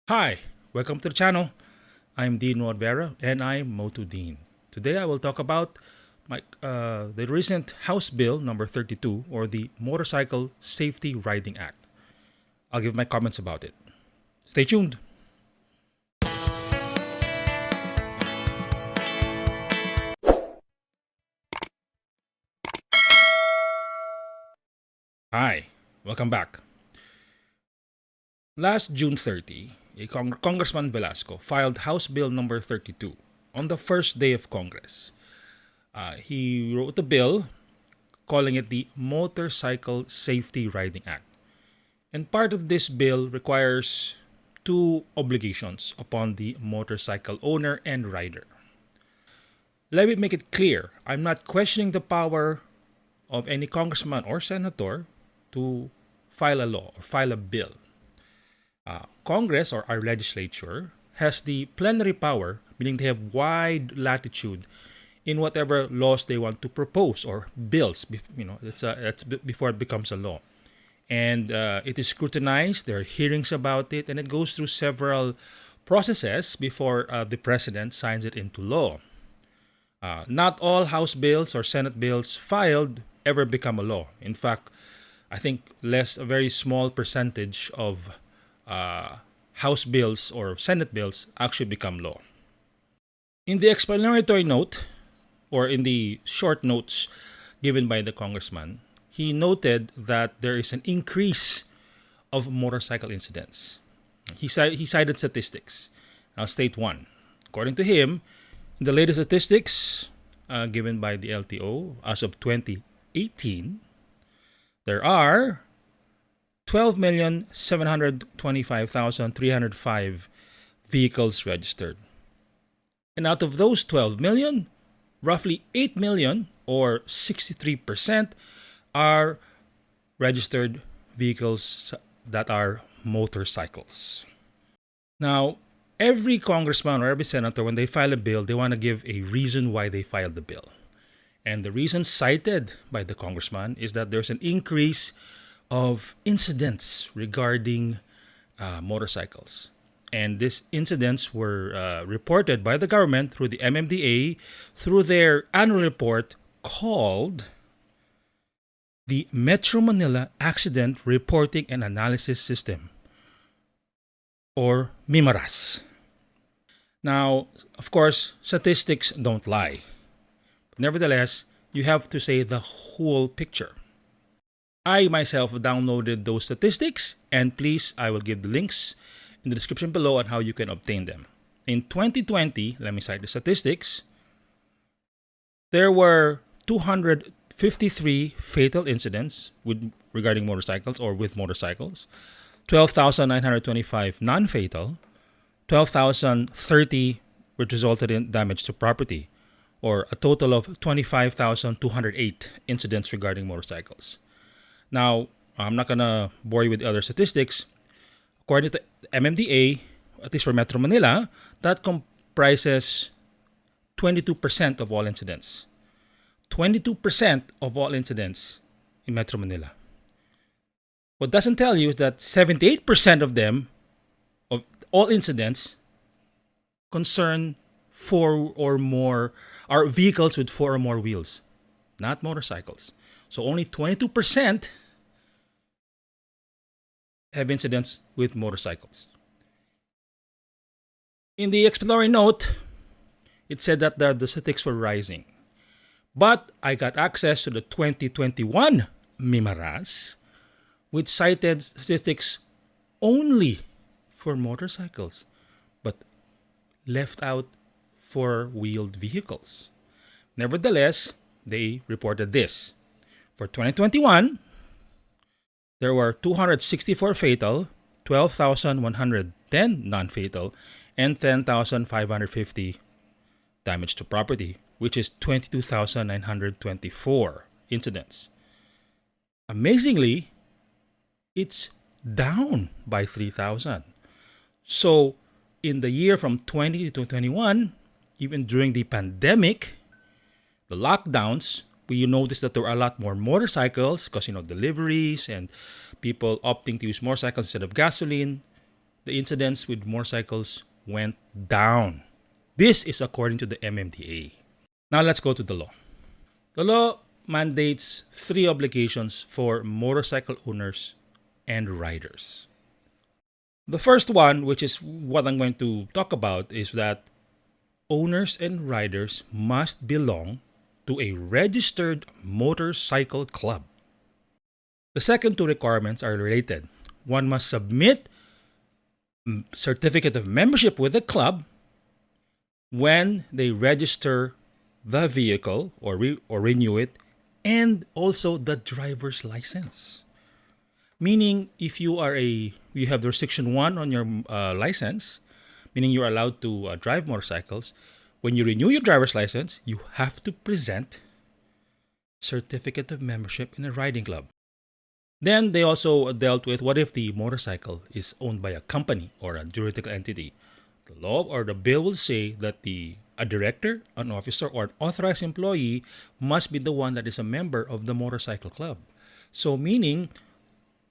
Hi, welcome to the channel. I'm Dean Rodvera and I'm Moto Dean. Today I will talk about the recent House Bill number 32 or the Motorcycle Safety Riding Act. I'll give my comments about it. Stay tuned. Hi, welcome back. Last June 30, Congressman Velasco filed House Bill number 32 on the first day of Congress. He wrote the bill calling it the Motorcycle Safety Riding Act. And part of this bill requires two obligations upon the motorcycle owner and rider. Let me make it clear, I'm not questioning the power of any congressman or senator to file a law or file a bill. Congress or our legislature has the plenary power, meaning they have wide latitude in whatever laws they want to propose or bills. That's before it becomes a law, and it is scrutinized. There are hearings about it, and it goes through several processes before the president signs it into law. Not all House bills or Senate bills filed ever become a law. In fact, I think a very small percentage of House bills or Senate bills actually become law. In the explanatory note, or in the short notes given by the congressman, he noted that there is an increase of motorcycle incidents. He cited statistics. I'll state one. According to him, in the latest statistics given by the LTO as of 2018, there are 12,725,305 vehicles registered. And out of those 12 million, roughly 8 million or 63% are registered vehicles that are motorcycles. Now, every congressman or every senator, when they file a bill, they want to give a reason why they filed the bill. And the reason cited by the congressman is that there's an increase of incidents regarding motorcycles. And these incidents were reported by the government through the MMDA through their annual report called the Metro Manila Accident Reporting and Analysis System, or MIMARAS. Now, of course, statistics don't lie. Nevertheless, you have to say the whole picture. I myself downloaded those statistics, and please, I will give the links in the description below on how you can obtain them. In 2020, let me cite the statistics, there were 253 fatal incidents regarding motorcycles or with motorcycles, 12,925 non-fatal, 12,030 which resulted in damage to property, or a total of 25,208 incidents regarding motorcycles. Now, I'm not going to bore you with the other statistics. According to MMDA, at least for Metro Manila, that comprises 22% of all incidents. 22% of all incidents in Metro Manila. What doesn't tell you is that 78% of them, of all incidents, concern four or more, are vehicles with four or more wheels, not motorcycles. So only 22% have incidents with motorcycles. In the explanatory note, it said that the statistics were rising. But I got access to the 2021 MIMARAS, which cited statistics only for motorcycles, but left out four-wheeled vehicles. Nevertheless, they reported this. For 2021, there were 264 fatal, 12,110 non-fatal, and 10,550 damage to property, which is 22,924 incidents. Amazingly, it's down by 3,000. So, in the year from 20 to 21, even during the pandemic, the lockdowns, we noticed that there were a lot more motorcycles because, deliveries and people opting to use motorcycles instead of gasoline. the incidents with motorcycles went down. This is according to the MMDA. Now let's go to the law. The law mandates 3 obligations for motorcycle owners and riders. The first one, which is what I'm going to talk about, is that owners and riders must belong to a registered motorcycle club. The second 2 requirements are related. One must submit certificate of membership with the club when they register the vehicle or renew it, and also the driver's license. Meaning, if you have the restriction 1 on your license, meaning you're allowed to drive motorcycles, when you renew your driver's license, you have to present certificate of membership in a riding club. Then they also dealt with what if the motorcycle is owned by a company or a juridical entity. The law or the bill will say that a director, an officer, or an authorized employee must be the one that is a member of the motorcycle club. So meaning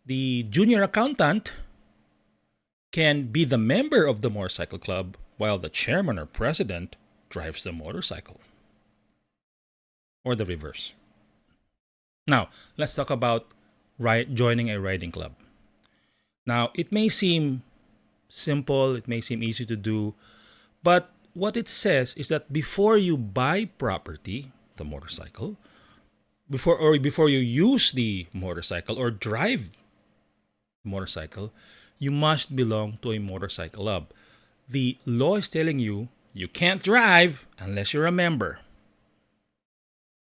the junior accountant can be the member of the motorcycle club while the chairman or president drives the motorcycle. Or the reverse. Now, let's talk about joining a riding club. Now, it may seem simple, it may seem easy to do, but what it says is that before you buy property, the motorcycle, before you use the motorcycle or drive motorcycle, you must belong to a motorcycle club. The law is telling you you can't drive unless you're a member.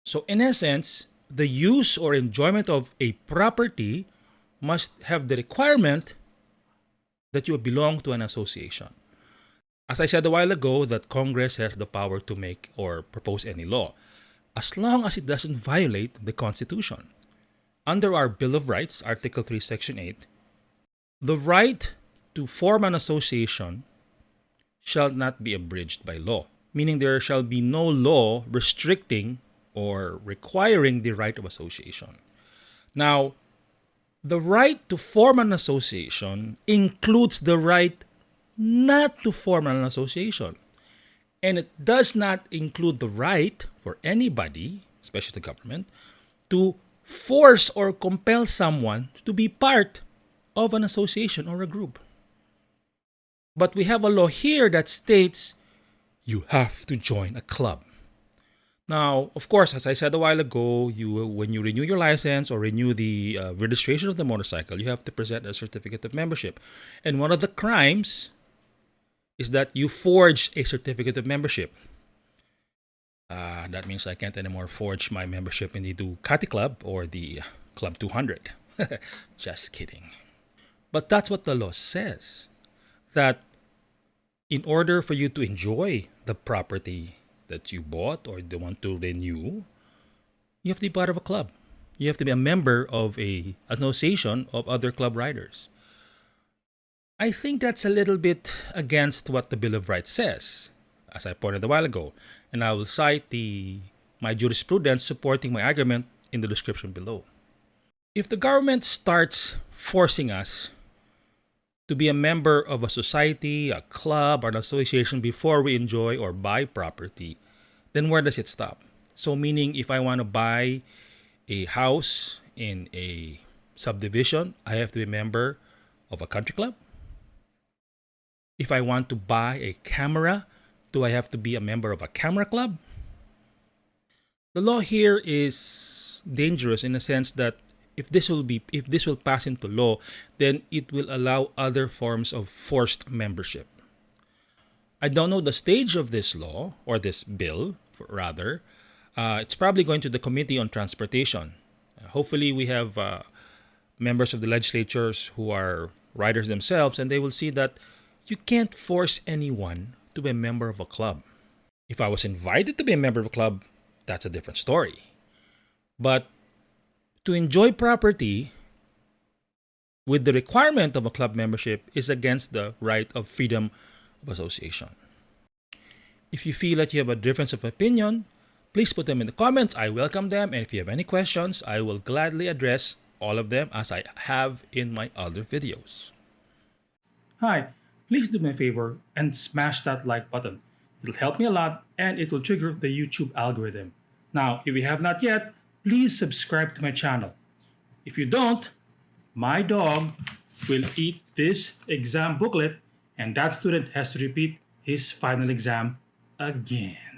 So in essence, the use or enjoyment of a property must have the requirement that you belong to an association. As I said a while ago, that Congress has the power to make or propose any law, as long as it doesn't violate the Constitution. Under our Bill of Rights, Article 3, Section 8, the right to form an association shall not be abridged by law, meaning there shall be no law restricting or requiring the right of association. Now, the right to form an association includes the right not to form an association. And it does not include the right for anybody, especially the government, to force or compel someone to be part of an association or a group. But we have a law here that states you have to join a club. Now, of course, as I said a while ago, when you renew your license or renew the registration of the motorcycle, you have to present a certificate of membership. And one of the crimes is that you forge a certificate of membership. That means I can't anymore forge my membership in the Ducati Club or the Club 200. Just kidding. But that's what the law says. That in order for you to enjoy the property that you bought or the want to renew, you have to be part of a club. You have to be a member of an association of other club riders. I think that's a little bit against what the Bill of Rights says, as I pointed a while ago, and I will cite my jurisprudence supporting my argument in the description below. If the government starts forcing us to be a member of a society, a club, or an association before we enjoy or buy property, then where does it stop? So meaning if I want to buy a house in a subdivision, I have to be a member of a country club? If I want to buy a camera, do I have to be a member of a camera club? The law here is dangerous in the sense that if this will pass into law, then it will allow other forms of forced membership. I don't know the stage of this law or this bill, rather. It's probably going to the Committee on Transportation. Hopefully, we have members of the legislatures who are riders themselves, and they will see that you can't force anyone to be a member of a club. If I was invited to be a member of a club, that's a different story. But to enjoy property with the requirement of a club membership is against the right of freedom of association. If you feel that you have a difference of opinion, please put them in the comments. I welcome them. And if you have any questions, I will gladly address all of them as I have in my other videos. Hi, please do me a favor and smash that like button. It'll help me a lot and it will trigger the YouTube algorithm. Now, if you have not yet, please subscribe to my channel. If you don't, my dog will eat this exam booklet and that student has to repeat his final exam again.